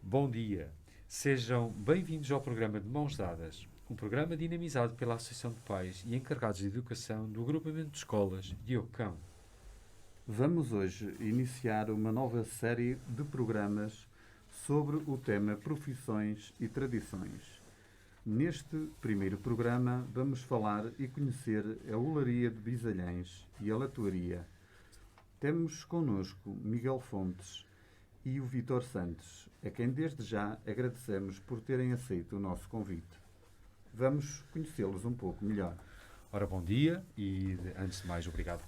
Bom dia. Sejam bem-vindos ao programa de Mãos Dadas, um programa dinamizado pela Associação de Pais e Encarregados de Educação do Agrupamento de Escolas Diogo Cão. Vamos hoje iniciar uma nova série de programas sobre o tema Profissões e Tradições. Neste primeiro programa vamos falar e conhecer a Olaria de Bisalhães e a Latoaria. Temos connosco Miguel Fontes e o Vítor Santos, a quem desde já agradecemos por terem aceito o nosso convite. Vamos conhecê-los um pouco melhor. Ora, bom dia e, antes de mais, obrigado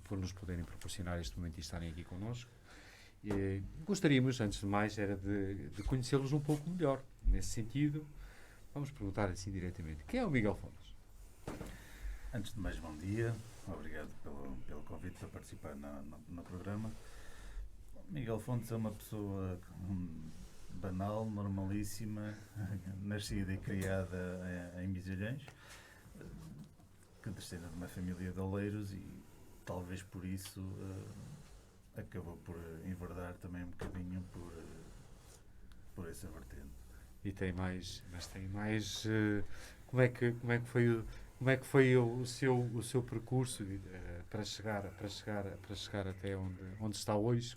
por nos poderem proporcionar este momento e estarem aqui connosco. Gostaríamos, antes de mais, era de conhecê-los um pouco melhor. Nesse sentido, vamos perguntar assim diretamente. Quem é o Miguel Fontes? Antes de mais, bom dia. Obrigado pelo convite para participar no programa. Miguel Fontes é uma pessoa banal, normalíssima, nascida e criada em Bisalhães, que descende de uma família de oleiros e talvez por isso acabou por enverdar também um bocadinho por essa vertente. E tem mais, como é que foi o seu percurso para chegar até onde está hoje?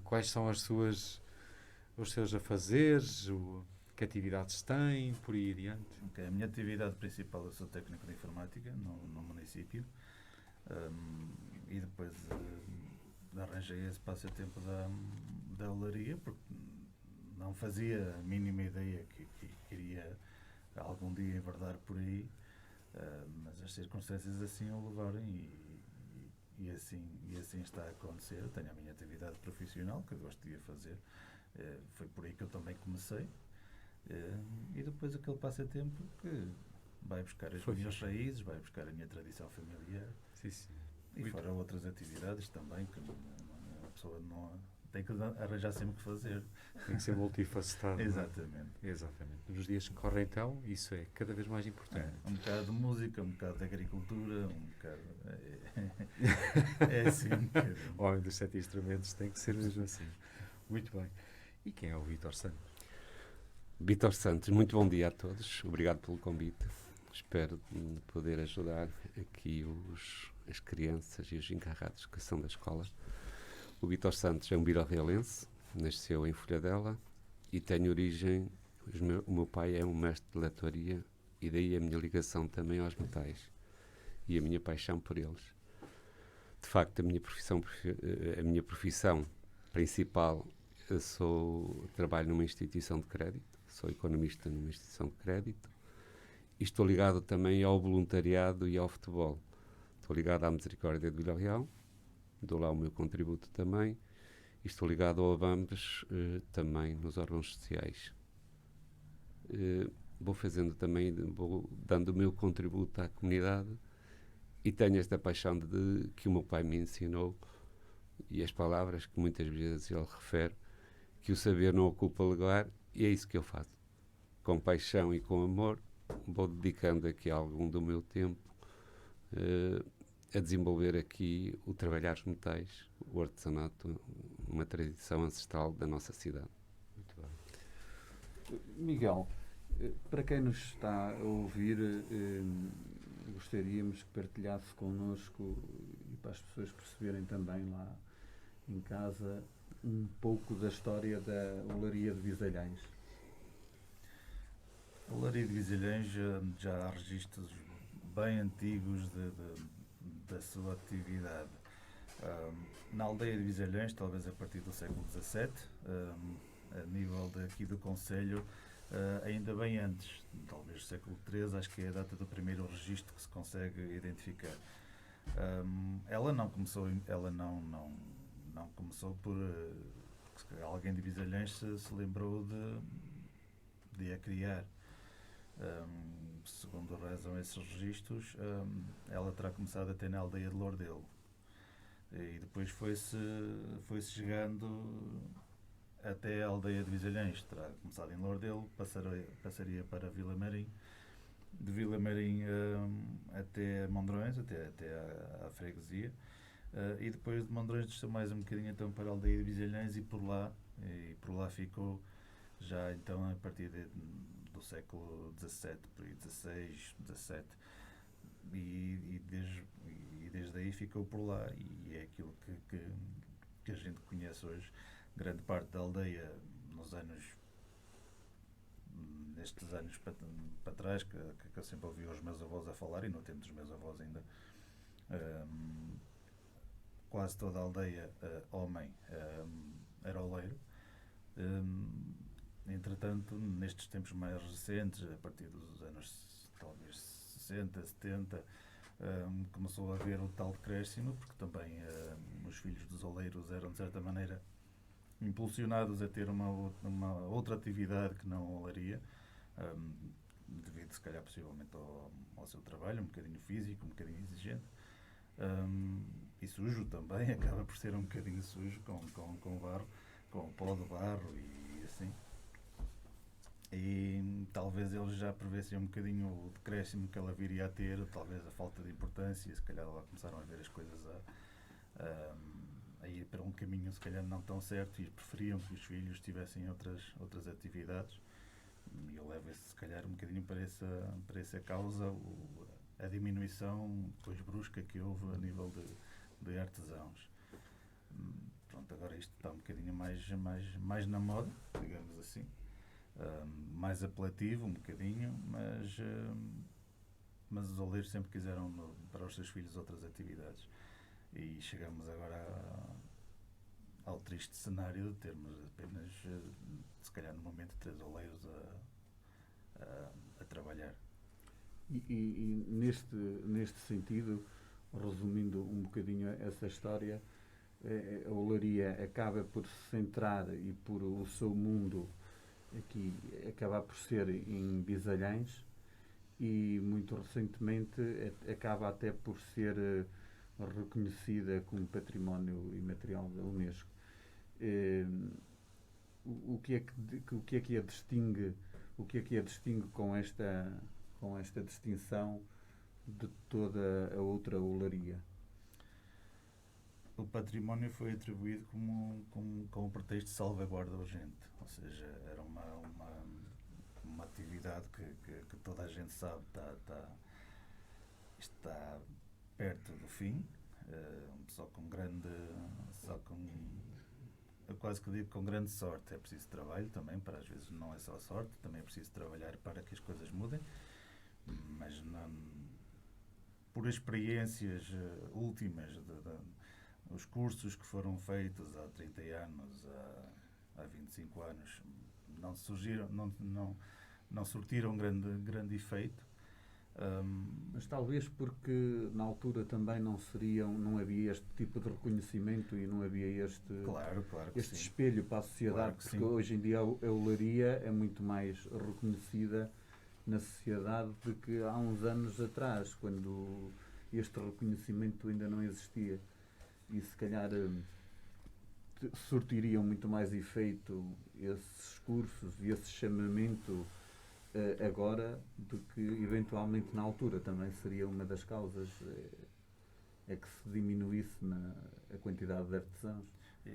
Quais são os seus afazeres, que atividades tem, por aí adiante? Okay. A minha atividade principal, eu sou técnico de informática no município, e depois arranjei esse passatempo da olaria, porque não fazia a mínima ideia que queria algum dia enverdar por aí, mas as circunstâncias assim o levaram e assim está a acontecer. Eu tenho a minha atividade profissional, que eu gosto de fazer, foi por aí que eu também comecei, e depois aquele passatempo que vai buscar as minhas raízes, vai buscar a minha tradição familiar. Sim, sim. E fora outras atividades também, que a pessoa não tem que arranjar sempre o que fazer. Tem que ser multifacetado. Exatamente. Exatamente. Nos dias que correm então, isso é cada vez mais importante. Um bocado de música, um bocado de agricultura, um bocado... É assim um bocadinho. O homem dos 7 instrumentos tem que ser mesmo assim. Muito bem. E quem é o Vítor Santos? Vítor Santos, muito bom dia a todos. Obrigado pelo convite. Espero poder ajudar aqui as crianças e os encarregados de educação da escola. O Vítor Santos é um vila-realense, nasceu em Folhadela e tem origem... O meu pai é um mestre de latoaria e daí a minha ligação também aos metais e a minha paixão por eles. De facto, a minha profissão principal, trabalho numa instituição de crédito, sou economista numa instituição de crédito e estou ligado também ao voluntariado e ao futebol. Estou ligado à Misericórdia de Vila Real, dou lá o meu contributo também, e estou ligado ao ABAMBES também nos órgãos sociais. Vou dando o meu contributo à comunidade e tenho esta paixão que o meu pai me ensinou e as palavras que muitas vezes ele refere, que o saber não ocupa lugar, e é isso que eu faço. Com paixão e com amor, vou dedicando aqui algum do meu tempo a desenvolver aqui o trabalhar os metais, o artesanato, uma tradição ancestral da nossa cidade. Muito bem. Miguel, para quem nos está a ouvir, gostaríamos que partilhasse connosco e para as pessoas perceberem também lá em casa um pouco da história da Olaria de Bisalhães. A Olaria de Bisalhães já há registros bem antigos da sua atividade. Na aldeia de Bisalhães, talvez a partir do século XVII, a nível daqui do concelho, ainda bem antes, talvez século XIII, acho que é a data do primeiro registro que se consegue identificar. Ela não começou por alguém de Bisalhães se lembrou de a criar. Segundo rezam esses registros, ela terá começado até na aldeia de Lordelo e depois foi-se chegando até a aldeia de Bisalhães. Terá começado em Lordelo, passaria para Vila Marim, de Vila Marim até Mondrões, até à freguesia, E depois de Mondrões desceu mais um bocadinho então para a aldeia de Bisalhães e por lá ficou já então a partir do século XVII, por aí, XVI, XVII, e desde aí ficou por lá, e é aquilo que a gente conhece hoje. Grande parte da aldeia nestes anos para trás, que eu sempre ouvi os meus avós a falar, e no tempo dos meus avós ainda, quase toda a aldeia, homem, era oleiro. Entretanto, nestes tempos mais recentes, a partir dos anos talvez 60, 70, começou a haver o tal decréscimo, porque também os filhos dos oleiros eram, de certa maneira, impulsionados a ter uma outra atividade que não a olaria, devido, se calhar, possivelmente ao seu trabalho, um bocadinho físico, um bocadinho exigente, e sujo também, acaba por ser um bocadinho sujo com barro, com o pó do barro e assim. E talvez eles já prevessem um bocadinho o decréscimo que ela viria a ter, talvez a falta de importância, se calhar lá começaram a ver as coisas a ir para um caminho se calhar não tão certo, e preferiam que os filhos tivessem outras atividades, e eu levo se calhar um bocadinho para essa causa, a diminuição depois brusca que houve a nível de artesãos. Pronto, agora isto está um bocadinho mais na moda, digamos assim, mais apelativo um bocadinho, mas os oleiros sempre quiseram para os seus filhos outras atividades, e chegamos agora ao triste cenário de termos apenas, se calhar no momento, 3 oleiros a trabalhar. E neste sentido, resumindo um bocadinho essa história, a olaria acaba por se centrar e por o seu mundo aqui acabar por ser em Bisalhães, e muito recentemente acaba até por ser reconhecida como património imaterial da Unesco. O que é que a distingue com esta distinção de toda a outra olaria? O património foi atribuído com o pretexto de salvaguarda urgente, ou seja, era uma atividade que toda a gente sabe está perto do fim, eu quase que digo com grande sorte. É preciso trabalho também, para às vezes não é só sorte, também é preciso trabalhar para que as coisas mudem, mas não, por experiências últimas, os cursos que foram feitos há 30 anos, há 25 anos, não surtiram grande efeito. Mas talvez porque na altura também não havia este tipo de reconhecimento e não havia claro este sim. espelho para a sociedade, Claro, porque sim. hoje em dia a olaria é muito mais reconhecida na sociedade do que há uns anos atrás, quando este reconhecimento ainda não existia, e se calhar surtiriam muito mais efeito esses cursos e esse chamamento agora do que eventualmente na altura. Também seria uma das causas é que se diminuísse a quantidade de artesãos.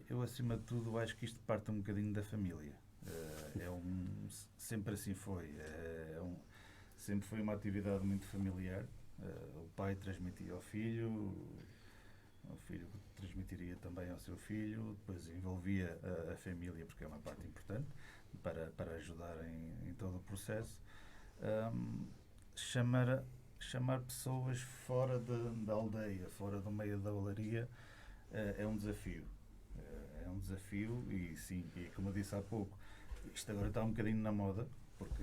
Eu, acima de tudo, acho que isto parte um bocadinho da família. Sempre assim foi. Sempre foi uma atividade muito familiar. O pai transmitia ao filho, o filho transmitiria também ao seu filho, depois envolvia a família, porque é uma parte importante, para ajudar em todo o processo. Chamar pessoas fora da aldeia, fora do meio da olaria, é um desafio. É um desafio, e sim, e como eu disse há pouco, isto agora está um bocadinho na moda, porque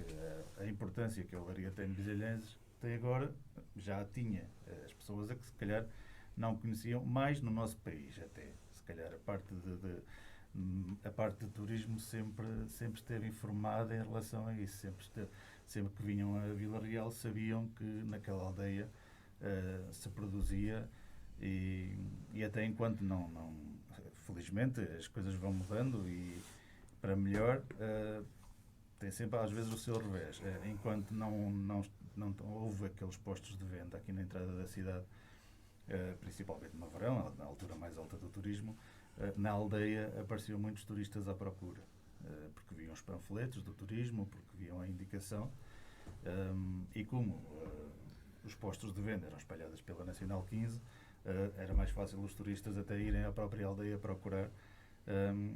a importância que a olaria tem em Bisalhães tem agora, já a tinha. As pessoas que se calhar não conheciam, mais no nosso país até. Se calhar a parte de turismo sempre esteve informada em relação a isso. Sempre que vinham a Vila Real sabiam que naquela aldeia se produzia, e até enquanto não felizmente as coisas vão mudando e para melhor, tem sempre às vezes o seu revés. Enquanto não houve aqueles postos de venda aqui na entrada da cidade, principalmente no verão, na altura mais alta do turismo, na aldeia apareciam muitos turistas à procura, porque viam os panfletos do turismo, porque viam a indicação, e como os postos de venda eram espalhados pela Nacional 15, era mais fácil os turistas até irem à própria aldeia procurar,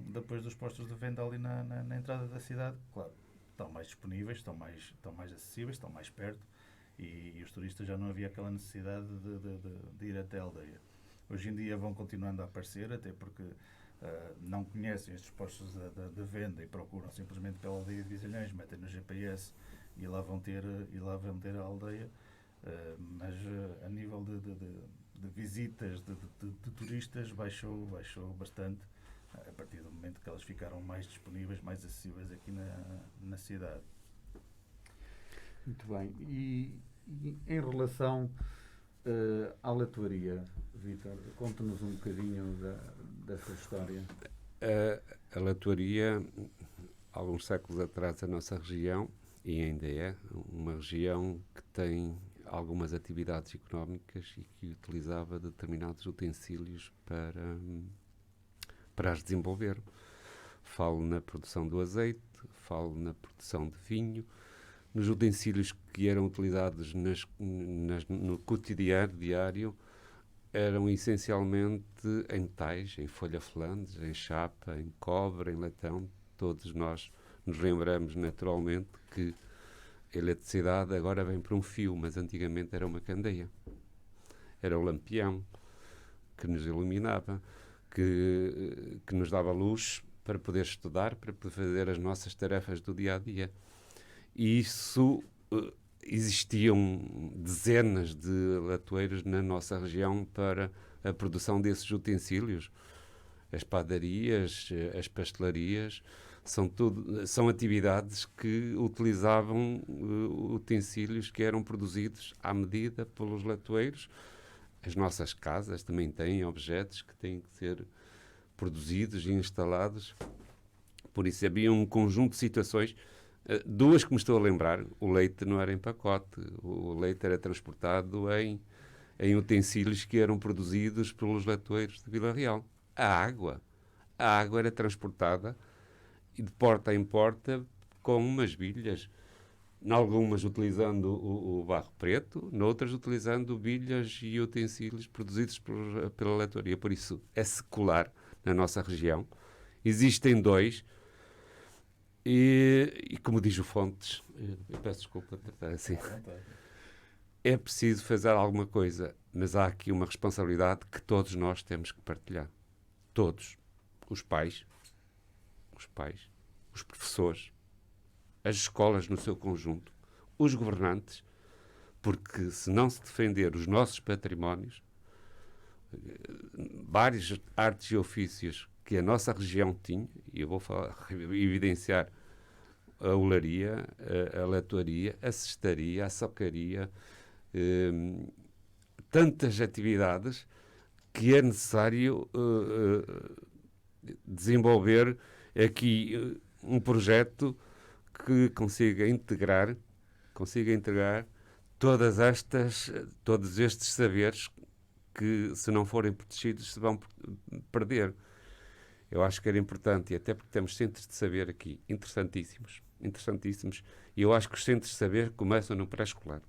depois dos postos de venda ali na entrada da cidade. Claro, estão mais disponíveis, estão mais acessíveis, estão mais perto, e os turistas já não havia aquela necessidade de ir até a aldeia. Hoje em dia vão continuando a aparecer, até porque não conhecem estes postos de venda e procuram simplesmente pela aldeia de Vizelhães, metem no GPS e lá vão ter a aldeia, mas a nível de visitas de turistas baixou bastante a partir do momento que elas ficaram mais disponíveis, mais acessíveis aqui na cidade. Muito bem. E em relação à leitoaria, Vítor, conta-nos um bocadinho dessa história. A leitoaria, alguns séculos atrás, a nossa região, e ainda é, uma região que tem algumas atividades económicas e que utilizava determinados utensílios para as desenvolver. Falo na produção do azeite, falo na produção de vinho, nos utensílios que eram utilizados no cotidiano diário, eram essencialmente em metais, em folha flandes, em chapa, em cobre, em latão. Todos nós nos lembramos naturalmente que a eletricidade agora vem por um fio, mas antigamente era uma candeia. Era o lampião que nos iluminava, que nos dava luz para poder estudar, para poder fazer as nossas tarefas do dia-a-dia. E isso, existiam dezenas de latoeiros na nossa região para a produção desses utensílios. As padarias, as pastelarias, são atividades que utilizavam utensílios que eram produzidos à medida pelos latoeiros. As nossas casas também têm objetos que têm que ser produzidos e instalados. Por isso havia um conjunto de situações. Duas que me estou a lembrar: o leite não era em pacote, o leite era transportado em utensílios que eram produzidos pelos latoeiros de Vila Real. A água era transportada de porta em porta com umas bilhas, em algumas utilizando o barro preto, noutras utilizando bilhas e utensílios produzidos pela leitoaria. Por isso é secular na nossa região. Existem dois. E como diz o Fontes, eu peço desculpa de tratar assim, é preciso fazer alguma coisa, mas há aqui uma responsabilidade que todos nós temos que partilhar. Todos. Os pais, os professores, as escolas no seu conjunto, os governantes, porque se não se defender os nossos patrimónios, várias artes e ofícios que a nossa região tinha, e eu vou evidenciar a olaria, a leitoaria, a cestaria, a socaria, tantas atividades que é necessário desenvolver aqui um projeto que consiga integrar todos estes saberes que, se não forem protegidos, se vão perder. Eu acho que era importante, e até porque temos centros de saber aqui interessantíssimos, e eu acho que os centros de saber começam no pré-escolar.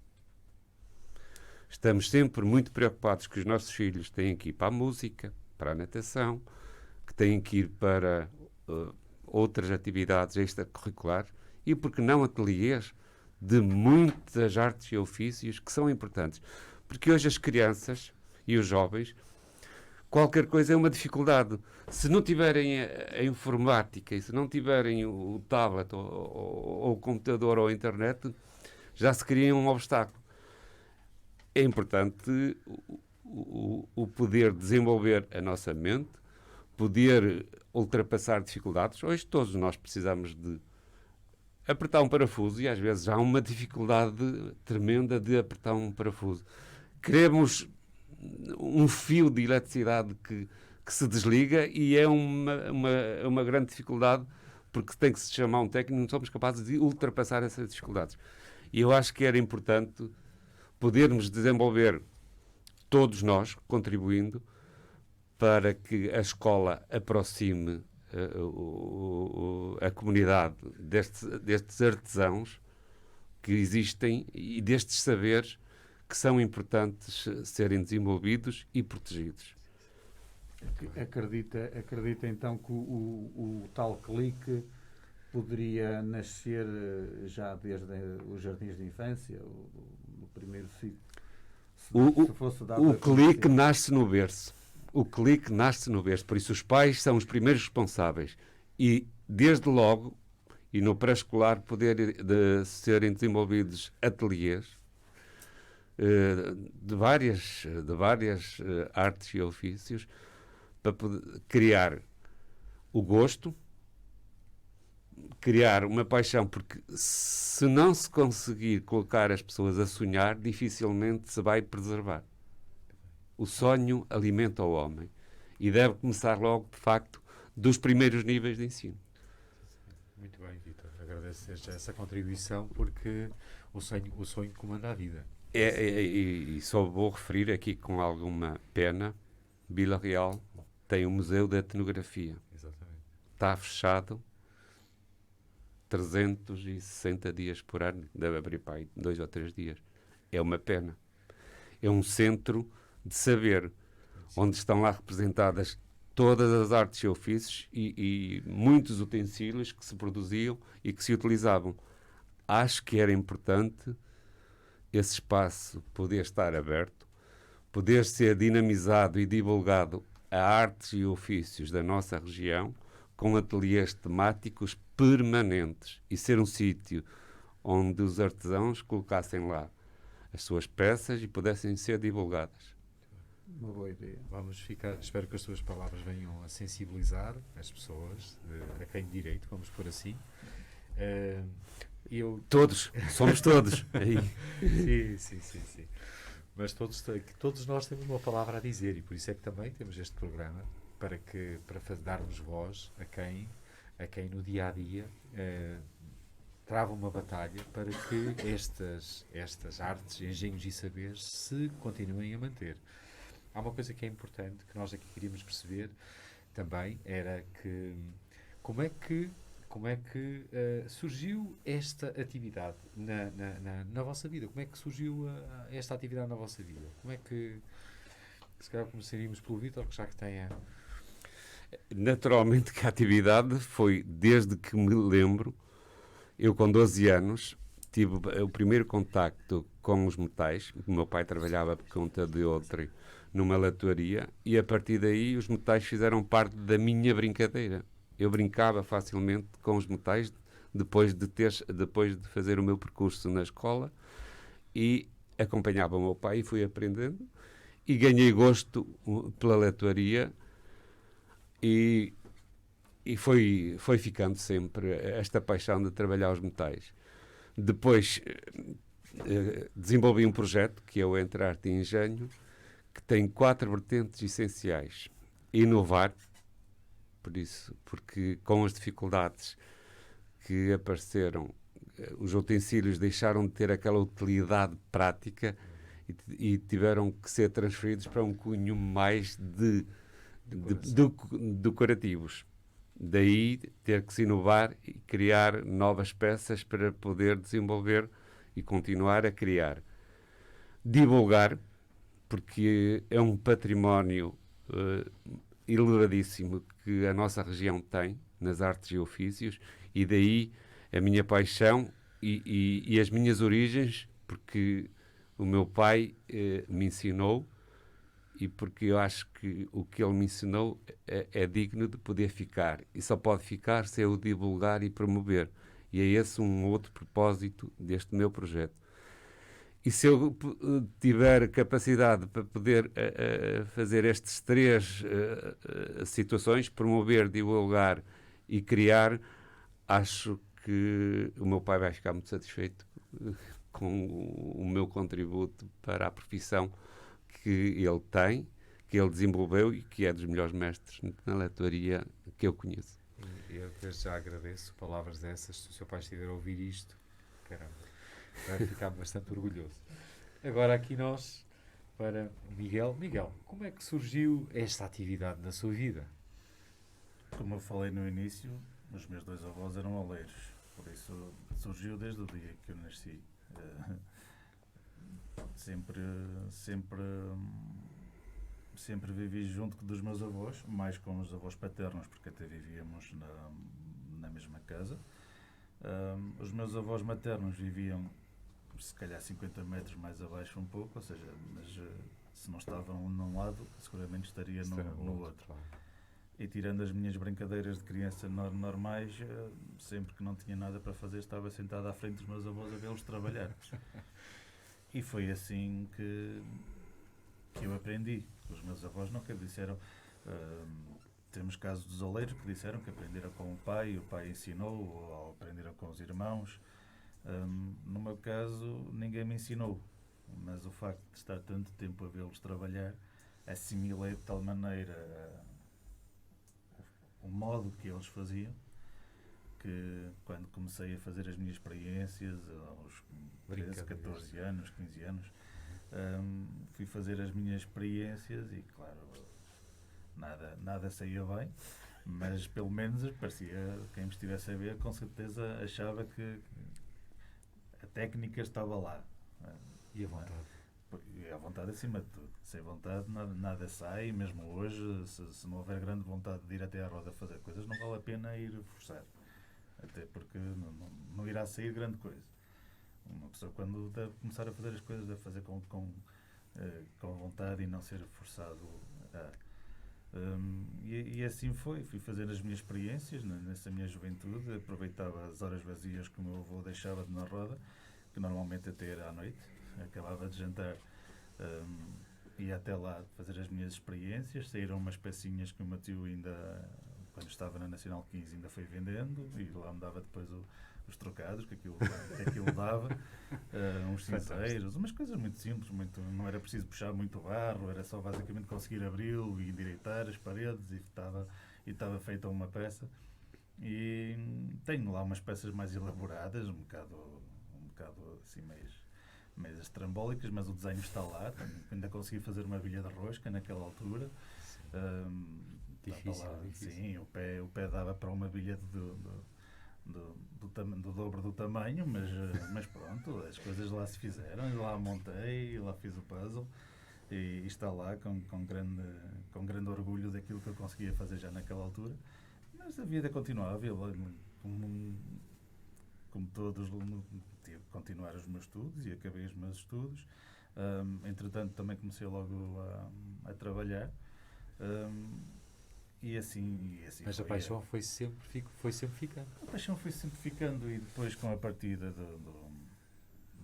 Estamos sempre muito preocupados que os nossos filhos têm que ir para a música, para a natação, que têm que ir para outras atividades extracurriculares, e porque não ateliês de muitas artes e ofícios que são importantes. Porque hoje as crianças e os jovens, qualquer coisa é uma dificuldade. Se não tiverem a informática e se não tiverem o tablet ou o computador ou a internet, já se cria um obstáculo. É importante o poder desenvolver a nossa mente, poder ultrapassar dificuldades. Hoje todos nós precisamos de apertar um parafuso e às vezes há uma dificuldade tremenda de apertar um parafuso. Queremos um fio de eletricidade que se desliga e é uma grande dificuldade, porque tem que se chamar um técnico, não somos capazes de ultrapassar essas dificuldades. E eu acho que era importante podermos desenvolver todos nós contribuindo para que a escola aproxime a comunidade destes artesãos que existem e destes saberes que são importantes serem desenvolvidos e protegidos. Acredita então que o tal clique poderia nascer já desde os jardins de infância, no primeiro ciclo? Se fosse dado O clique nasce no berço. O clique nasce no berço. Por isso os pais são os primeiros responsáveis. E desde logo, e no pré-escolar, serem desenvolvidos ateliês de várias artes e ofícios para poder criar o gosto, criar uma paixão, porque se não se conseguir colocar as pessoas a sonhar, dificilmente se vai preservar. O sonho alimenta o homem e deve começar logo, de facto, dos primeiros níveis de ensino. Muito bem, Vítor. Agradeço essa contribuição, porque o sonho comanda a vida. E só vou referir aqui com alguma pena, Vila Real tem um museu de etnografia. Exatamente. Está fechado 360 dias por ano, deve abrir para aí 2 ou 3 dias. É uma pena. É um centro de saber, onde estão lá representadas todas as artes e ofícios e muitos utensílios que se produziam e que se utilizavam. Acho que era importante esse espaço poder estar aberto, poder ser dinamizado e divulgado a artes e ofícios da nossa região, com ateliês temáticos permanentes, e ser um sítio onde os artesãos colocassem lá as suas peças e pudessem ser divulgadas. Uma boa ideia. Espero que as tuas palavras venham a sensibilizar as pessoas, a quem de direito, vamos por assim. Todos, somos todos. Sim. Mas todos nós temos uma palavra a dizer, e por isso é que também temos este programa, para darmos voz a quem no dia a dia trava uma batalha para que estas artes, engenhos e saberes se continuem a manter. Há uma coisa que é importante, que nós aqui queríamos perceber também, era que como é que surgiu esta atividade na vossa vida? Como é que surgiu esta atividade na vossa vida? Como é que, se calhar começaríamos pelo Vítor, que já que tem Naturalmente que a atividade foi, desde que me lembro, eu com 12 anos, tive o primeiro contacto com os metais. O meu pai trabalhava por conta de outro numa latoaria, e a partir daí os metais fizeram parte da minha brincadeira. Eu brincava facilmente com os metais depois de fazer o meu percurso na escola, e acompanhava o meu pai e fui aprendendo e ganhei gosto pela latoaria, e foi ficando sempre esta paixão de trabalhar os metais. Depois desenvolvi um projeto, que é o Entre Arte e Engenho, que tem 4 vertentes essenciais. Inovar, porque com as dificuldades que apareceram, os utensílios deixaram de ter aquela utilidade prática e tiveram que ser transferidos para um cunho mais decorativos. Daí ter que se inovar e criar novas peças para poder desenvolver e continuar a criar. Divulgar, porque é um património elevadíssimo que a nossa região tem nas artes e ofícios, e daí a minha paixão e as minhas origens, porque o meu pai me ensinou, e porque eu acho que o que ele me ensinou é digno de poder ficar, e só pode ficar se eu divulgar e promover, e é esse um outro propósito deste meu projeto. E se eu tiver capacidade para poder fazer estas 3 situações, promover, divulgar e criar, acho que o meu pai vai ficar muito satisfeito com o meu contributo para a profissão que ele tem, que ele desenvolveu e que é dos melhores mestres na latoaria que eu conheço. Eu desde já agradeço palavras dessas. Se o seu pai estiver a ouvir isto, caramba, vai ficar bastante orgulhoso. Agora aqui nós para o Miguel. Miguel, como é que surgiu esta atividade na sua vida? Como eu falei no início, os meus dois avós eram oleiros, por isso surgiu desde o dia que eu nasci. Sempre, sempre, sempre vivi junto dos meus avós, mais com os avós paternos, porque até vivíamos na mesma casa. Os meus avós maternos viviam, se calhar, 50 metros mais abaixo um pouco, ou seja, mas se não estavam num lado, seguramente estaria no outro. Claro. E tirando as minhas brincadeiras de criança normais, sempre que não tinha nada para fazer, estava sentado à frente dos meus avós a vê-los trabalhar. E foi assim que eu aprendi. Os meus avós nunca disseram. Temos casos dos oleiros que disseram que aprenderam com o pai ensinou, ou aprenderam com os irmãos. No meu caso, ninguém me ensinou, mas o facto de estar tanto tempo a vê-los trabalhar, assimilei de tal maneira o modo que eles faziam, que quando comecei a fazer as minhas experiências, aos 13, 14 anos, 15 anos, fui fazer as minhas experiências e, claro, nada saía bem, mas pelo menos parecia, quem me estivesse a ver, com certeza achava que a técnica estava lá. E a vontade? E a vontade acima de tudo. Sem vontade nada sai, mesmo hoje, se não houver grande vontade de ir até à roda fazer coisas, não vale a pena ir forçar. Até porque não irá sair grande coisa. Uma pessoa, quando deve começar a fazer as coisas, deve fazer com vontade e não ser forçado. E assim foi. Fui fazer as minhas experiências nessa minha juventude. Aproveitava as horas vazias que o meu avô deixava na roda, que normalmente até era à noite. Acabava de jantar, ia até lá fazer as minhas experiências. Saíram umas pecinhas que o meu tio ainda, quando estava na Nacional 15, ainda foi vendendo, e lá me dava depois os trocados que aquilo dava, uns cinzeiros, umas coisas muito simples, não era preciso puxar muito barro, era só basicamente conseguir abri-lo e endireitar as paredes e estava feita uma peça. E tenho lá umas peças mais elaboradas, um bocado assim meio estrambólicas, mas o desenho está lá. Ainda consegui fazer uma bilha de rosca naquela altura. Difícil. Sim, o pé dava para uma bilha do dobro do tamanho, mas pronto, as coisas lá se fizeram, lá montei, lá fiz o puzzle e está lá com grande orgulho daquilo que eu conseguia fazer já naquela altura. Mas a vida continuava, como todos, tive que continuar os meus estudos e acabei os meus estudos. Entretanto, também comecei logo a trabalhar. E assim Mas a paixão foi sempre ficando. A paixão foi sempre ficando, e depois, com a partida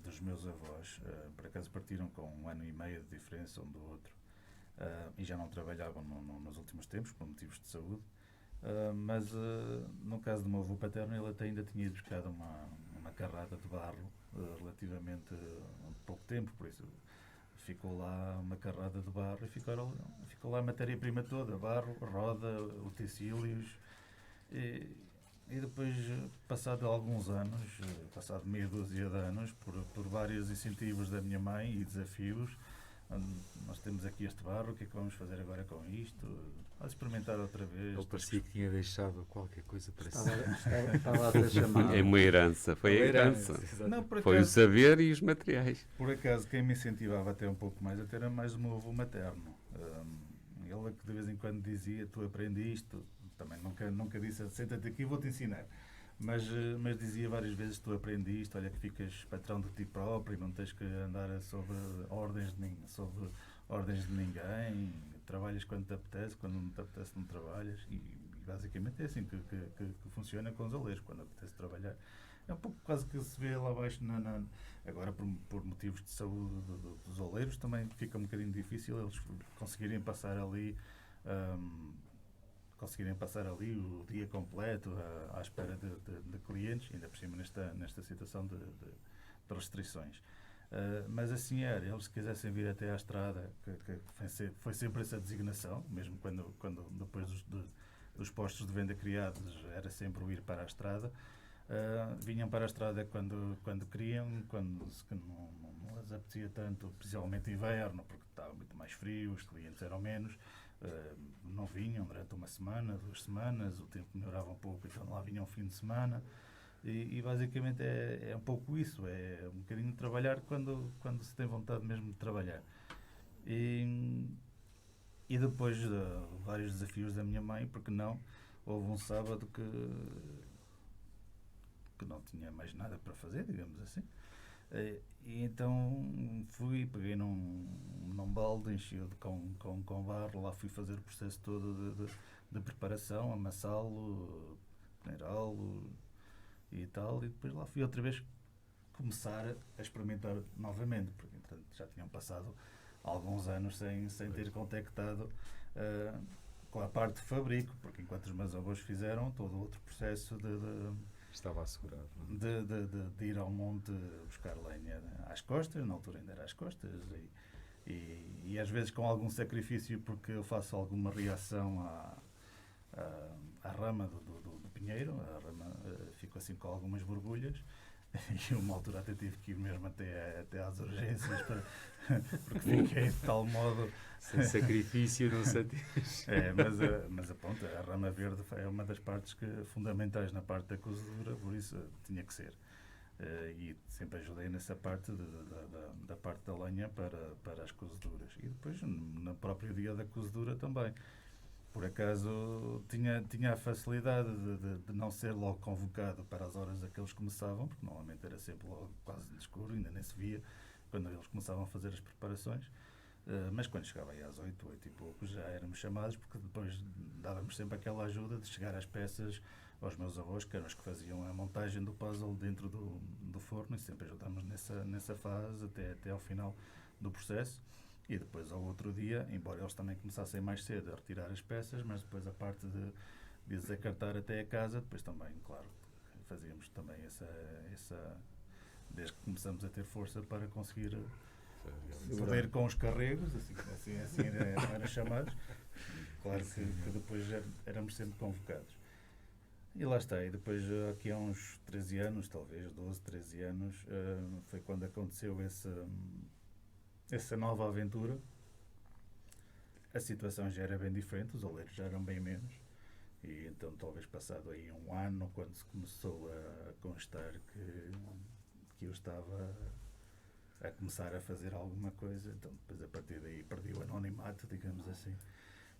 dos meus avós, por acaso partiram com 1 ano e meio de diferença um do outro, e já não trabalhavam nos últimos tempos por motivos de saúde. Mas no caso do meu avô paterno, ele até ainda tinha ido buscar uma carrada de barro relativamente pouco tempo, por isso ficou lá uma carrada de barro e ficou lá a matéria-prima toda, barro, roda, utensílios. E depois, passado alguns anos, passado meia dúzia de anos, por vários incentivos da minha mãe e desafios, nós temos aqui este barro, o que é que vamos fazer agora com isto? Vamos experimentar outra vez. Ele parecia que tinha deixado qualquer coisa para si. Estava a ser chamado. É uma herança, foi a herança. Não, por Foi o acaso, saber e os materiais. por acaso, quem me incentivava até um pouco mais, até era mais o meu avô materno. Ele que de vez em quando dizia: tu aprendiste, também nunca disse: senta-te aqui, vou-te ensinar. Mas dizia várias vezes: tu aprendiste, olha que ficas patrão de ti próprio, não tens que andar sobre ordens de ninguém, trabalhas quando te apetece, quando não te apetece não trabalhas. E basicamente é assim que funciona com os oleiros, quando apetece trabalhar. É um pouco quase que se vê lá abaixo, agora por motivos de saúde dos oleiros, também fica um bocadinho difícil eles conseguirem passar ali o dia completo à espera de clientes, ainda por cima nesta situação de restrições. Mas assim era, eles se quisessem vir até à estrada, que foi sempre essa designação, mesmo quando depois dos postos de venda criados, era sempre o ir para a estrada. vinham para a estrada quando queriam, quando não as apetecia tanto, principalmente inverno, porque estava muito mais frio, os clientes eram menos, não vinham durante uma semana, 2 semanas, o tempo melhorava um pouco, então lá vinham um fim de semana. E basicamente é um pouco isso, é um bocadinho de trabalhar quando se tem vontade mesmo de trabalhar. E depois de vários desafios da minha mãe, porque não, houve um sábado que não tinha mais nada para fazer, digamos assim. E então peguei num balde, enchi-o com barro, lá fui fazer o processo todo de preparação, amassá-lo, peneirá-lo e tal, e depois lá fui outra vez começar a experimentar novamente, porque portanto, já tinham passado alguns anos sem ter contactado com a parte de fabrico, porque enquanto os meus avós fizeram todo outro processo Estava assegurado. de ir ao monte buscar lenha às costas, na altura ainda era às costas, e às vezes com algum sacrifício, porque eu faço alguma reação à rama do pinheiro, a rama fico assim com algumas borbulhas, e uma altura até tive que ir mesmo até às urgências, porque fiquei de tal modo... Sem sacrifício, não sei. Mas pronto, a rama verde é uma das partes fundamentais na parte da cozedura, por isso tinha que ser. E sempre ajudei nessa parte da parte da lenha para as cozeduras. E depois, no próprio dia da cozedura também. Por acaso, tinha a facilidade de não ser logo convocado para as horas a que eles começavam, porque normalmente era sempre logo quase no escuro, ainda nem se via, quando eles começavam a fazer as preparações. Mas quando chegava aí às 8 e pouco, já éramos chamados, porque depois dávamos sempre aquela ajuda de chegar às peças aos meus avós, que eram os que faziam a montagem do puzzle dentro do forno, e sempre ajudámos nessa fase até ao final do processo. E depois, ao outro dia, embora eles também começassem mais cedo a retirar as peças, mas depois a parte de desacartar até a casa, depois também, claro, fazíamos também essa desde que começamos a ter força para conseguir poder com os carregos, assim eram chamados. Claro que depois éramos sempre convocados. E lá está, e depois aqui há uns 13 anos, talvez 12, 13 anos, foi quando aconteceu essa nova aventura. A situação já era bem diferente, os oleiros já eram bem menos, e então talvez passado aí um ano, quando se começou a constar que eu estava a começar a fazer alguma coisa, então depois a partir daí perdi o anonimato, digamos assim,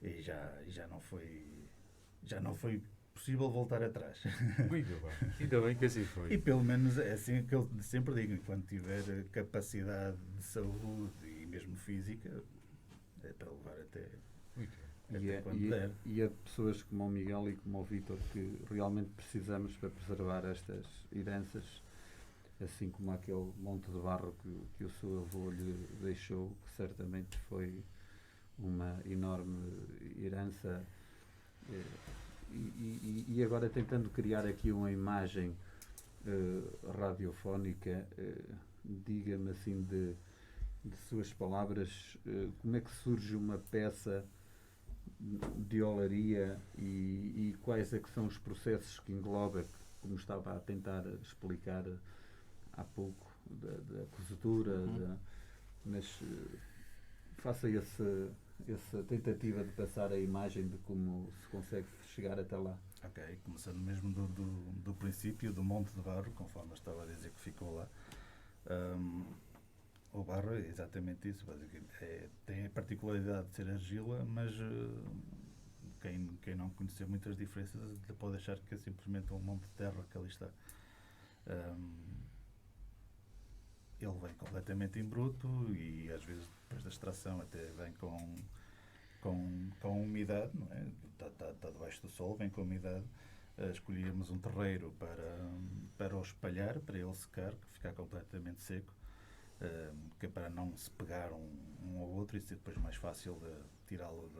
e já não foi possível voltar atrás. Muito bem. Ainda bem que assim foi. E pelo menos é assim que eu sempre digo, enquanto tiver capacidade de saúde e mesmo física, é para levar até quando der. E há pessoas como o Miguel e como o Vítor que realmente precisamos para preservar estas heranças, assim como aquele monte de barro que o seu avô lhe deixou, que certamente foi uma enorme herança. E agora tentando criar aqui uma imagem radiofónica, diga-me assim de suas palavras, como é que surge uma peça de olaria e quais é que são os processos que engloba, como estava a tentar explicar há pouco, da cozedura, mas faça essa tentativa de passar a imagem de como se consegue chegar até lá. Ok, começando mesmo do princípio, do monte de barro, conforme eu estava a dizer que ficou lá. O barro é exatamente isso, basicamente. Tem a particularidade de ser argila, mas quem não conhecer muitas diferenças pode achar que é simplesmente um monte de terra que ali está. Ele vem completamente em bruto e às vezes depois da extração até vem com umidade, não é? Está debaixo do sol, vem com umidade. Escolhíamos um terreiro para o espalhar, para ele secar, ficar completamente seco, que é para não se pegar um ao outro e ser depois mais fácil de tirá-lo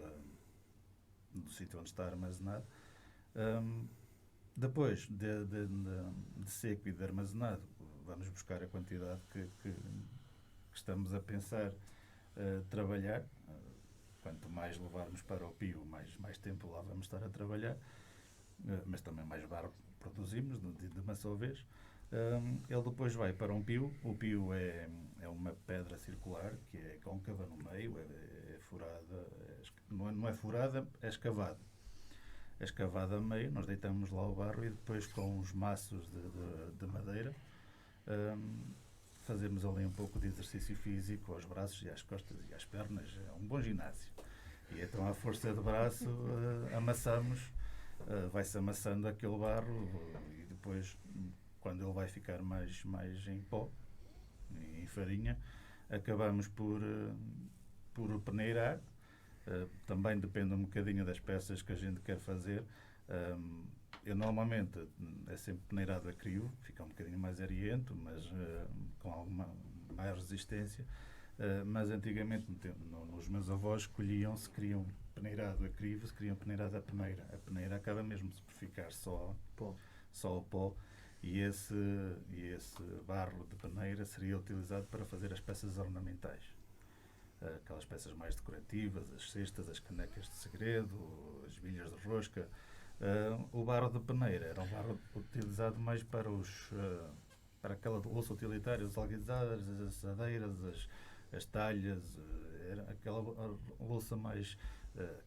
do sítio onde está armazenado. Depois de seco e de armazenado, vamos buscar a quantidade que estamos a pensar trabalhar. Quanto mais levarmos para o pio, mais tempo lá vamos estar a trabalhar, mas também mais barro produzimos de uma só vez. Ele depois vai para um pio. O pio é uma pedra circular que é côncava no meio, é furada, não é furada, é escavada. É escavada a meio, nós deitamos lá o barro e depois com os maços de madeira fazemos ali um pouco de exercício físico aos braços e às costas e às pernas. É um bom ginásio. E então à força de braço amassamos, vai-se amassando aquele barro e depois, quando ele vai ficar mais em pó, em farinha, acabamos por peneirar. Também depende um bocadinho das peças que a gente quer fazer. Eu normalmente é sempre peneirado a crivo, fica um bocadinho mais ariento, mas com alguma mais resistência. Mas antigamente, nos meus avós, escolhiam se queriam peneirado a crivo, se queriam peneirado a peneira. A peneira acaba mesmo por ficar só o pó. E esse barro de peneira seria utilizado para fazer as peças ornamentais. Aquelas peças mais decorativas, as cestas, as canecas de segredo, as bilhas de rosca. O barro de peneira era um barro utilizado mais para aquela louça utilitária, as alguizadas, as assadeiras, as talhas. Era aquela louça mais,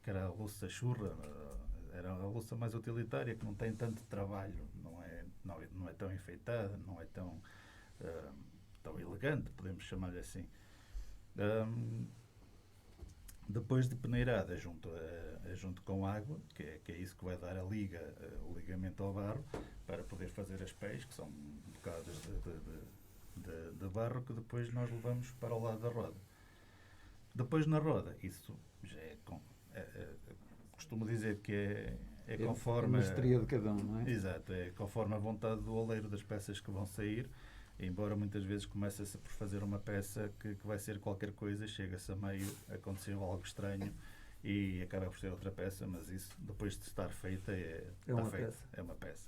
que era a louça churra, era a louça mais utilitária, que não tem tanto trabalho, não é tão enfeitada, não é tão elegante, podemos chamar-lhe assim. Depois de peneirada, junto com água, que é isso que vai dar a liga, o ligamento ao barro, para poder fazer as pés, que são bocados de barro, que depois nós levamos para o lado da roda. Depois na roda, isso já costumo dizer que é conforme... a maestria de cada um, não é? Exato, é conforme a vontade do oleiro das peças que vão sair. Embora muitas vezes comece-se por fazer uma peça que vai ser qualquer coisa, chega-se a meio, aconteceu algo estranho e acaba por ser outra peça, mas isso, depois de estar feita, é uma peça.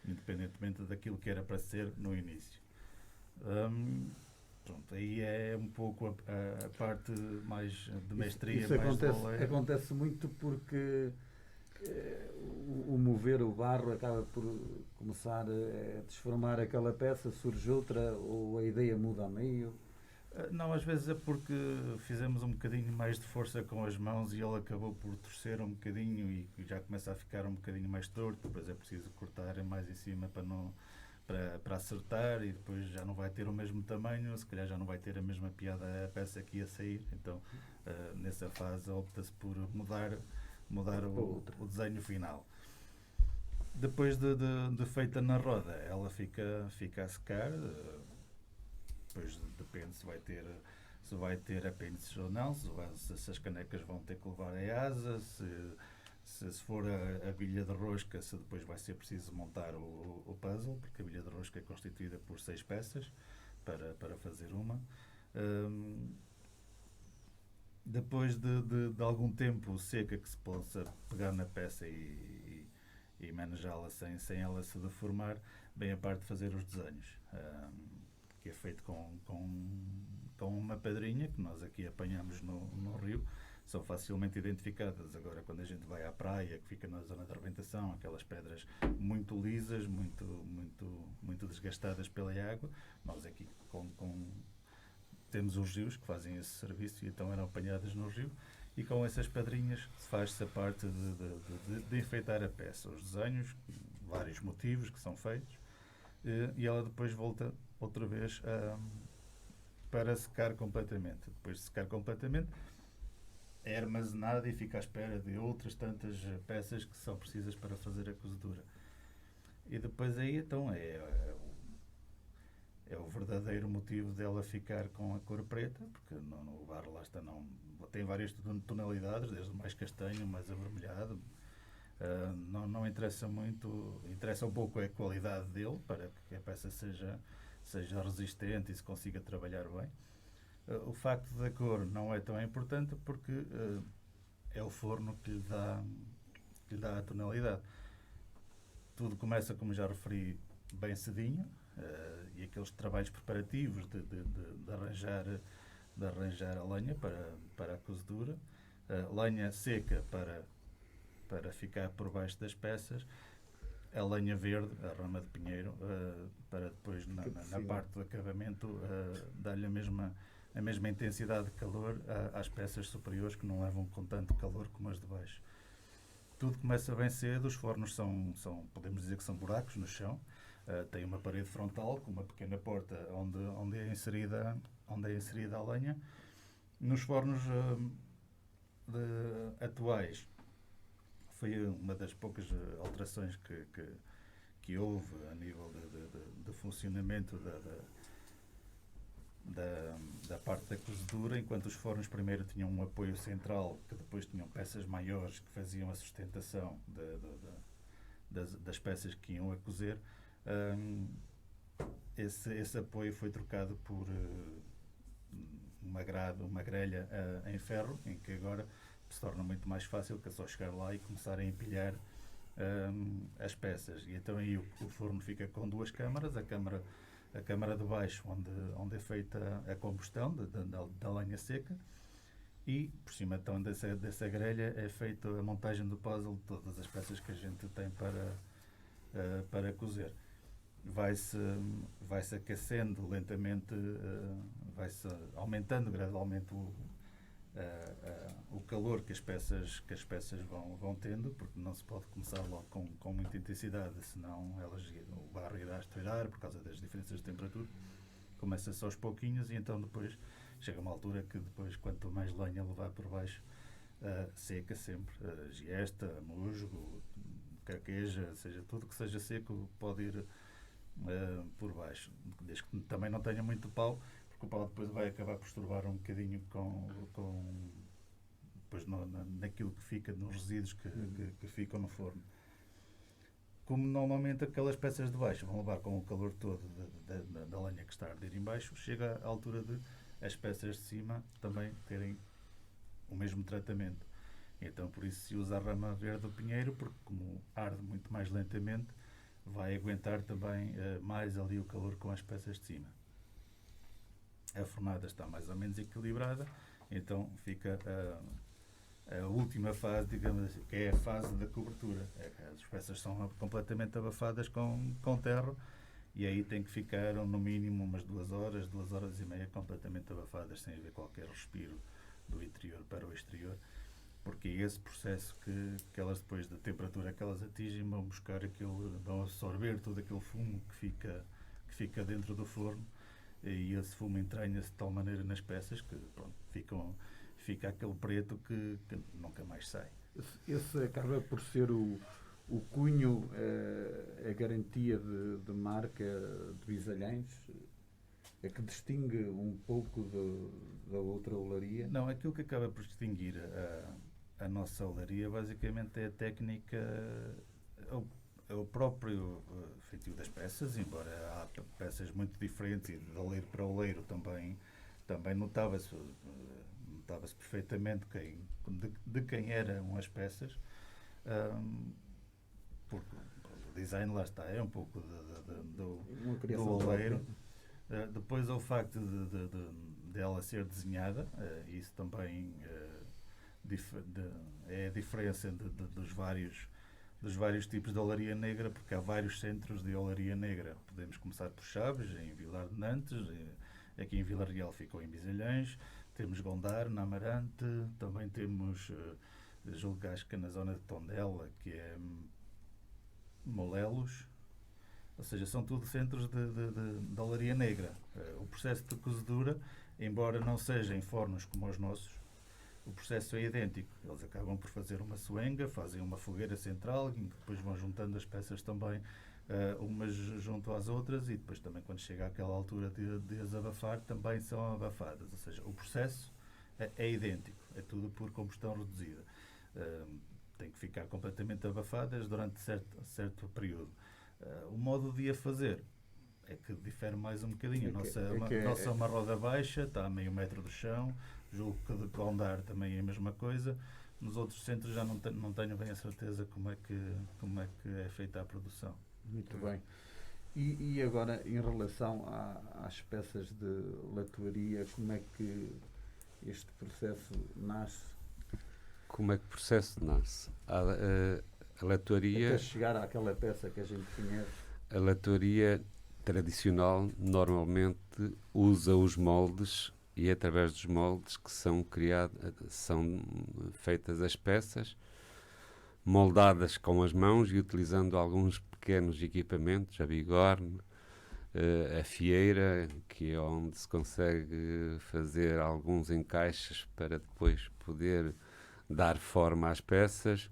Independentemente daquilo que era para ser no início. Pronto, aí é um pouco a parte mais de mestria. Isso acontece muito porque o mover o barro acaba por começar a transformar aquela peça, surge outra, ou a ideia muda a meio? Não, às vezes é porque fizemos um bocadinho mais de força com as mãos e ele acabou por torcer um bocadinho e já começa a ficar um bocadinho mais torto, depois é preciso cortar mais em cima para acertar e depois já não vai ter o mesmo tamanho, se calhar já não vai ter a mesma piada a peça que ia sair, então nessa fase opta-se por mudar o desenho final. Depois de feita na roda, ela fica a secar, depois depende se vai ter apêndices ou não, se as canecas vão ter que levar a asa, se for a bilha de rosca, se depois vai ser preciso montar o puzzle, porque a bilha de rosca é constituída por 6 peças para fazer uma. Depois de algum tempo seca que se possa pegar na peça e manejá-la sem ela se deformar, vem a parte de fazer os desenhos, que é feito com uma pedrinha que nós aqui apanhamos no rio. São facilmente identificadas agora quando a gente vai à praia, que fica na zona de arrebentação, aquelas pedras muito lisas, muito desgastadas pela água. Nós aqui temos os rios que fazem esse serviço e então eram apanhadas no rio e com essas pedrinhas faz-se a parte de enfeitar a peça, os desenhos, vários motivos que são feitos e ela depois volta outra vez para secar completamente. Depois de secar completamente é armazenada e fica à espera de outras tantas peças que são precisas para fazer a cozedura. E depois aí então é o verdadeiro motivo dela ficar com a cor preta, porque o barro lá está, tem várias tonalidades, desde o mais castanho, mais avermelhado. Não interessa muito, interessa um pouco a qualidade dele, para que a peça seja resistente e se consiga trabalhar bem. O facto da cor não é tão importante porque é o forno que lhe dá a tonalidade. Tudo começa, como já referi, bem cedinho, e aqueles trabalhos preparativos de arranjar a lenha para a cozedura, lenha seca para ficar por baixo das peças. a lenha verde, a rama de pinheiro, para depois, na parte do acabamento, dar-lhe a mesma intensidade de calor às peças superiores, que não levam com tanto calor como as de baixo. Tudo começa bem cedo, os fornos são podemos dizer que são buracos no chão, tem uma parede frontal com uma pequena porta onde é inserida a lenha. Nos fornos atuais, foi uma das poucas alterações que houve a nível de funcionamento da parte da cozedura, enquanto os fornos primeiro tinham um apoio central, que depois tinham peças maiores que faziam a sustentação das peças que iam a cozer. Esse apoio foi trocado por uma grelha em ferro, em que agora se torna muito mais fácil, que é só chegar lá e começar a empilhar as peças. E então aí o forno fica com duas câmaras, a câmara de baixo, onde é feita a combustão da lenha seca, e por cima então dessa grelha é feita a montagem do puzzle de todas as peças que a gente tem para cozer. Vai-se aquecendo lentamente, vai-se aumentando gradualmente o calor que as peças vão tendo, porque não se pode começar logo com muita intensidade, senão o barro irá estourar por causa das diferenças de temperatura. Começa-se aos pouquinhos, e então depois chega uma altura que depois, quanto mais lenha levar por baixo, seca sempre, giesta, musgo, carqueja, seja tudo que seja seco pode ir por baixo, desde que também não tenha muito pau, porque o pau depois vai acabar por estorvar um bocadinho depois naquilo que fica, nos resíduos que ficam no forno. Como normalmente aquelas peças de baixo vão levar com o calor todo da lenha que está a arder em baixo, chega à altura de as peças de cima também terem o mesmo tratamento. Então por isso se usa a rama verde do pinheiro, porque como arde muito mais lentamente, vai aguentar também mais ali o calor com as peças de cima. A fornada está mais ou menos equilibrada, então fica a última fase, digamos assim, que é a fase da cobertura. As peças são completamente abafadas com terra, e aí tem que ficar no mínimo umas 2 horas e meia completamente abafadas, sem haver qualquer respiro do interior para o exterior, porque é esse processo que elas, depois da temperatura que elas atingem, vão buscar vão absorver todo aquele fumo que fica dentro do forno, e esse fumo entranha-se de tal maneira nas peças que fica aquele preto que nunca mais sai. Esse acaba por ser o cunho, a garantia de marca de Bisalhães, é que distingue um pouco da outra olaria? Não, aquilo que acaba por distinguir a nossa olaria basicamente é a técnica, o próprio feitio das peças, embora há peças muito diferentes, e de oleiro para oleiro também notava-se perfeitamente de quem eram as peças, porque o design, lá está, é um pouco do oleiro. Depois o facto de ela ser desenhada, isso também é a diferença dos vários tipos de olaria negra, porque há vários centros de olaria negra. Podemos começar por Chaves, em Vilar de Nantes, aqui em Vila Real ficou em Bisalhães, temos Gondar, na Amarante, também temos Julgasca, na zona de Tondela, que é Molelos. Ou seja, são tudo centros de olaria negra. O processo de cozedura, embora não seja em fornos como os nossos, o processo é idêntico. Eles acabam por fazer uma suenga, fazem uma fogueira central, em que depois vão juntando as peças também, umas junto às outras, e depois também, quando chega àquela altura de as abafar, também são abafadas. Ou seja, o processo é idêntico, é tudo por combustão reduzida. Tem que ficar completamente abafadas durante certo período. O modo de a fazer é que difere mais um bocadinho. A nossa é uma roda baixa, está a meio metro do chão. Julgo que de Condar também é a mesma coisa. Nos outros centros já não tenho bem a certeza como é que é feita a produção. Muito bem. E agora, em relação às peças de latoaria, como é que este processo nasce? Como é que o processo nasce? A latoria, Até chegar àquela peça que a gente conhece. a latoria tradicional normalmente usa os moldes e é através dos moldes que são feitas as peças, moldadas com as mãos e utilizando alguns pequenos equipamentos, a bigorne, a fieira, que é onde se consegue fazer alguns encaixes para depois poder dar forma às peças,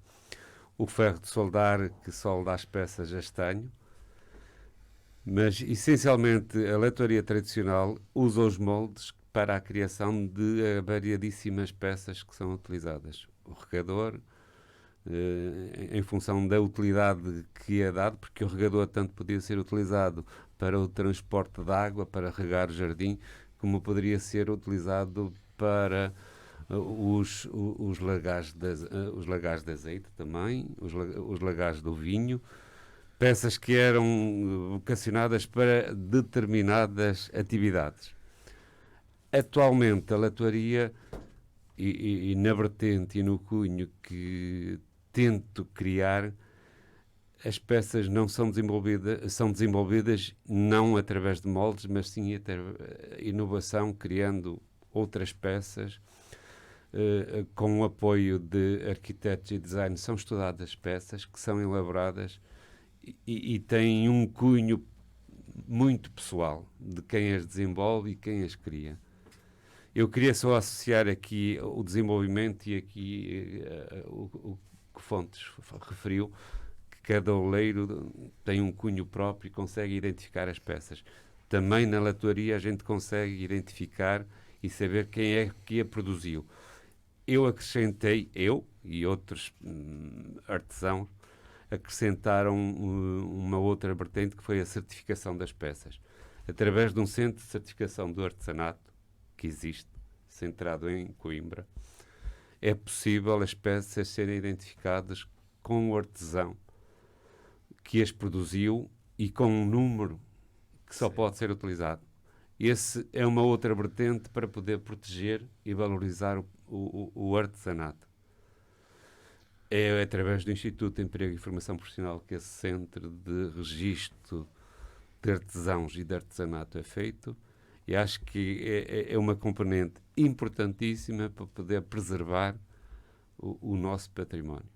o ferro de soldar, que solda as peças a estanho, mas essencialmente a latoria tradicional usa os moldes para a criação de variadíssimas peças que são utilizadas. O regador, em função da utilidade que é dado, porque o regador tanto podia ser utilizado para o transporte de água, para regar o jardim, como poderia ser utilizado para os lagares de azeite também, os lagares do vinho, peças que eram vocacionadas para determinadas atividades. Atualmente a latoaria e na vertente e no cunho que tento criar, as peças não são desenvolvidas não através de moldes, mas sim inovação, criando outras peças, com o apoio de arquitetos e design. São estudadas peças que são elaboradas e têm um cunho muito pessoal de quem as desenvolve e quem as cria. Eu queria só associar aqui o desenvolvimento e aqui o que Fontes referiu, que cada oleiro tem um cunho próprio e consegue identificar as peças. Também na latoaria a gente consegue identificar e saber quem é que a produziu. Eu e outros artesãos acrescentaram uma outra vertente, que foi a certificação das peças. Através de um centro de certificação do artesanato, que existe, centrado em Coimbra, é possível as peças serem identificadas com o artesão que as produziu e com um número que só pode ser utilizado. Esse é uma outra vertente para poder proteger e valorizar o artesanato. É através do Instituto de Emprego e Formação Profissional que esse centro de registro de artesãos e de artesanato é feito, e acho que é uma componente importantíssima para poder preservar o nosso património.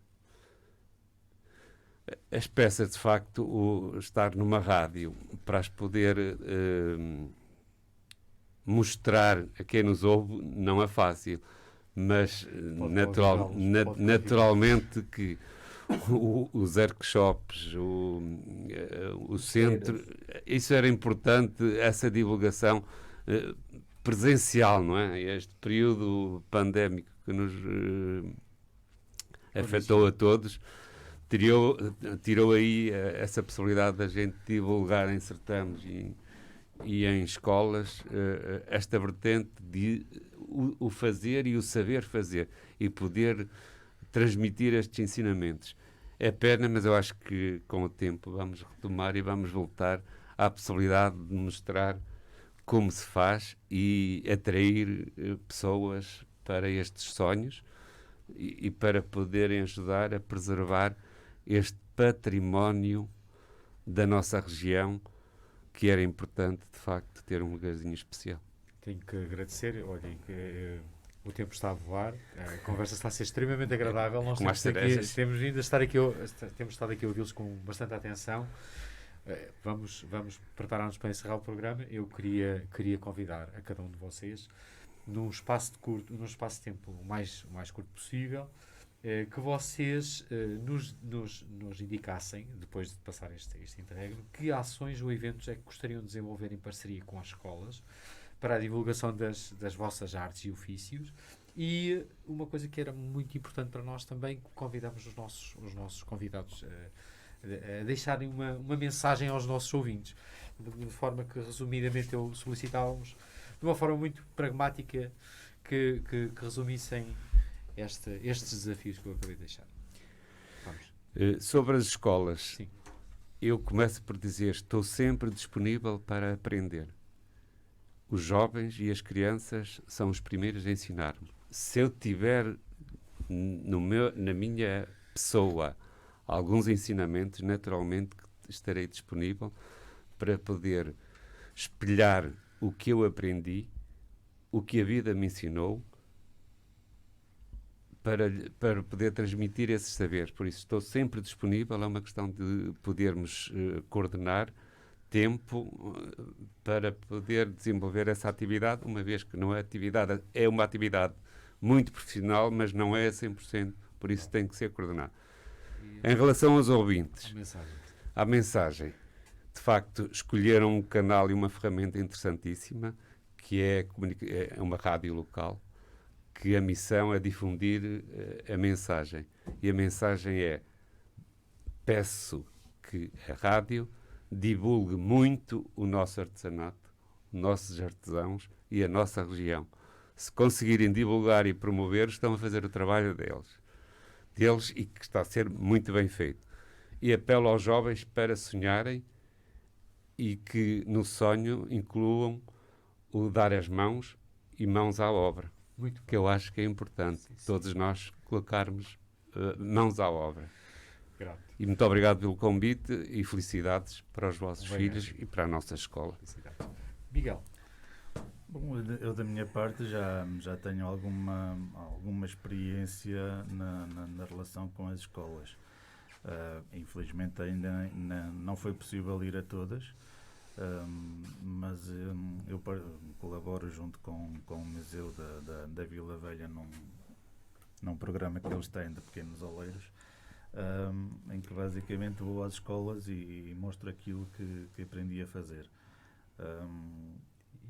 As peças, de facto, estar numa rádio para as poder mostrar a quem nos ouve não é fácil, mas naturalmente que os workshops, o centro, isso era importante, essa divulgação presencial, não é? Este período pandémico que nos afetou a todos, tirou aí essa possibilidade da gente divulgar em certames e em escolas esta vertente de o fazer e o saber fazer e poder transmitir estes ensinamentos. É pena, mas eu acho que com o tempo vamos retomar e vamos voltar à possibilidade de mostrar como se faz e atrair pessoas para estes sonhos e para poderem ajudar a preservar este património da nossa região, que era importante, de facto, ter um lugarzinho especial. Tenho que agradecer, olhem, que o tempo está a voar, a conversa está a ser extremamente agradável. Nós temos estado aqui a ouvi-los com bastante atenção. Vamos preparar-nos para encerrar o programa. Eu queria convidar a cada um de vocês, num espaço de tempo o mais curto possível, que vocês nos indicassem, depois de passar este interregno, que ações ou eventos é que gostariam de desenvolver em parceria com as escolas para a divulgação das vossas artes e ofícios. E uma coisa que era muito importante para nós também, convidamos os nossos convidados a deixarem uma mensagem aos nossos ouvintes, de forma que, resumidamente, eu solicitávamos, de uma forma muito pragmática, que resumissem estes desafios que eu acabei de deixar. Vamos. Sobre as escolas, sim, eu começo por dizer: estou sempre disponível para aprender. Os jovens e as crianças são os primeiros a ensinar-me. Se eu tiver na minha pessoa alguns ensinamentos, naturalmente que estarei disponível para poder espelhar o que eu aprendi, o que a vida me ensinou, para poder transmitir esses saberes. Por isso, estou sempre disponível. É uma questão de podermos coordenar tempo para poder desenvolver essa atividade, uma vez que não é atividade, é uma atividade muito profissional, mas não é a 100%, por isso tem que ser coordenado. Em relação aos ouvintes, à mensagem, de facto, escolheram um canal e uma ferramenta interessantíssima, que é uma rádio local, que a missão é difundir a mensagem. E a mensagem é: peço que a rádio divulgue muito o nosso artesanato, os nossos artesãos e a nossa região. Se conseguirem divulgar e promover, estão a fazer o trabalho deles e que está a ser muito bem feito. E apelo aos jovens para sonharem e que no sonho incluam o dar as mãos e mãos à obra. Muito que eu acho que é importante, sim. Todos nós colocarmos mãos à obra. Grato. E muito obrigado pelo convite e felicidades para os vossos filhos e para a nossa escola. Miguel. Bom, eu da minha parte já tenho alguma experiência na relação com as escolas. Infelizmente ainda não foi possível ir a todas. Mas eu colaboro junto com o Museu da Vila Velha num programa que eles têm de pequenos oleiros, em que basicamente vou às escolas e mostro aquilo que aprendi a fazer.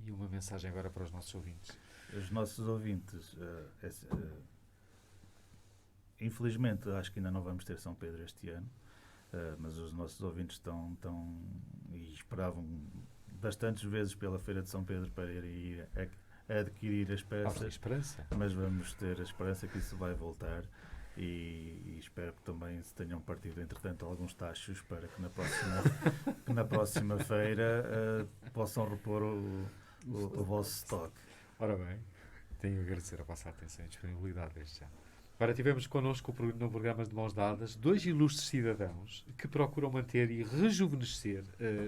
E uma mensagem agora para os nossos ouvintes? Os nossos ouvintes, infelizmente acho que ainda não vamos ter São Pedro este ano. Mas os nossos ouvintes estão e esperavam bastantes vezes pela Feira de São Pedro para ir a adquirir as peças, mas vamos ter a esperança que isso vai voltar e espero que também se tenham partido entretanto alguns tachos para que na próxima feira possam repor o vosso stock. Ora bem, tenho a agradecer a vossa atenção e disponibilidade desde já. Agora tivemos connosco no programa de Mãos Dadas 2 ilustres cidadãos que procuram manter e rejuvenescer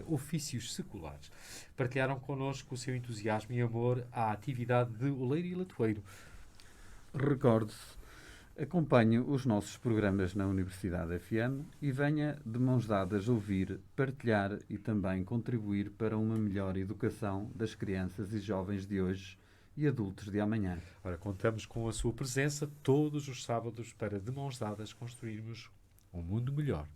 ofícios seculares. Partilharam connosco o seu entusiasmo e amor à atividade de oleiro e latoeiro. Recorde-se, acompanhe os nossos programas na Universidade FM e venha de mãos dadas ouvir, partilhar e também contribuir para uma melhor educação das crianças e jovens de hoje e adultos de amanhã. Ora, contamos com a sua presença todos os sábados para, de mãos dadas, construirmos um mundo melhor.